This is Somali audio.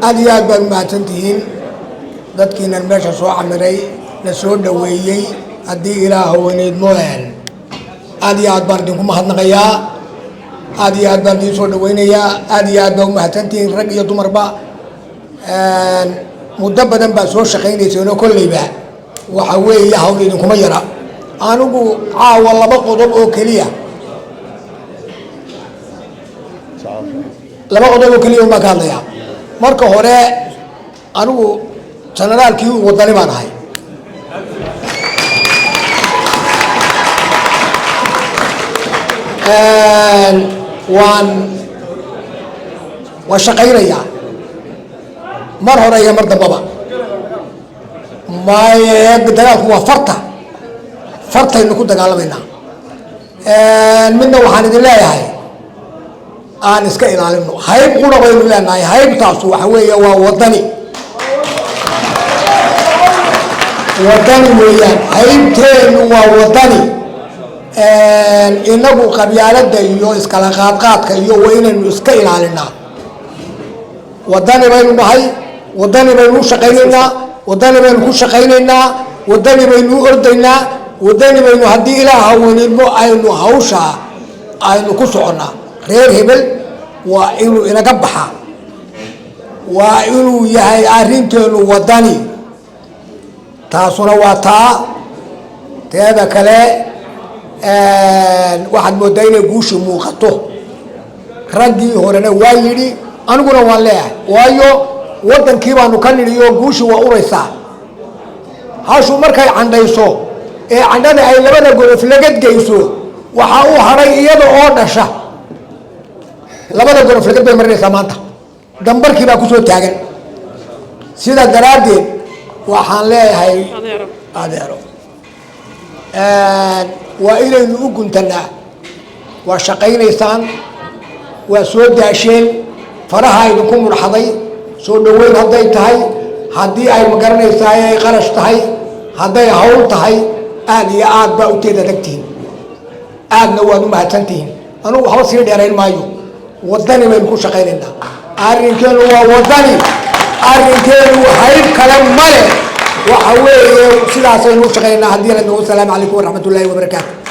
أدي أكبر ما تنتهين dadkiina meesha soo camiray la soo dhaweeyay hadii ilaahay weyneed mooyaan aad iyo aad baan idinku mahadnaqayaa aad iyo aad baan idin soo dhaweynayaa aad iyo aad baan u mahadsantihiin rag iyo dumarba muddo badan baa soo shaqaynayseen oo kolleyba waxa weeye hawl idinkuma yara anigu caawa laba qodob oo keliya ma ka hadlayaa marka hore anigu generaalkii wadani baan ahay waan shaqaynayaa mar hore iyo mar dambaba dagaalku waa fartaynu ku dagaalamaynaa midna waxaan idin leeyahay aan iska ilaalino hayb qura baynu leenahay haybtaasu waxa weeye waa wadani weeyaan haybteenu waa wadani inagu qabyaalada iyo iskala qaadqaadka iyo waa inaynu iska ilaalinaa wadani baynu nahay wadani baynu u shaqaynaynaa wadani baynu ku shaqaynaynaa wadani baynu u ordaynaa wadani baynu haddii ilaaha weynidmo aynu hawsha aynu ku soconnaa reer hebel waa inuu inaga baxa waa inuu yahay arrinteenu wadani taasuna waa taa teeda kale waxaad moodaa inay guushi muuqato raggii horena waa yidhi aniguna waan leeyahay waayo waddankii baanu ka nidhiyo guushi waa uraysaa hashu markay candhayso ee candhada ay labada golof lagad geyso waxaa u hadhay iyada oo dhasha labada golof lagad bay marinaysaa maanta dambarkii baa kusoo taagan sidaa daraaddeed waxaan leeyahay adeero waa inaynu u guntanaa waa shaqaynaysaan waa soo daasheen faraha idinku mudhaxday soo dhaweyn hadday tahay haddii ay magaranaysaa ay qarash tahay hadday hawl tahay aad iyo aad baa u teed adagtihiin aadna waad u mahadsantihiin anugu waxba sii dheerayn maayo wadani baynu ku shaqaynaynaa arrinkeenu waa wadani arrinkeenu hayb kale male waxa weeye sidaasaynu u shaqaynaynaa haddii la noogu salaamu calaykum waraxmatullaahi wabarakaatu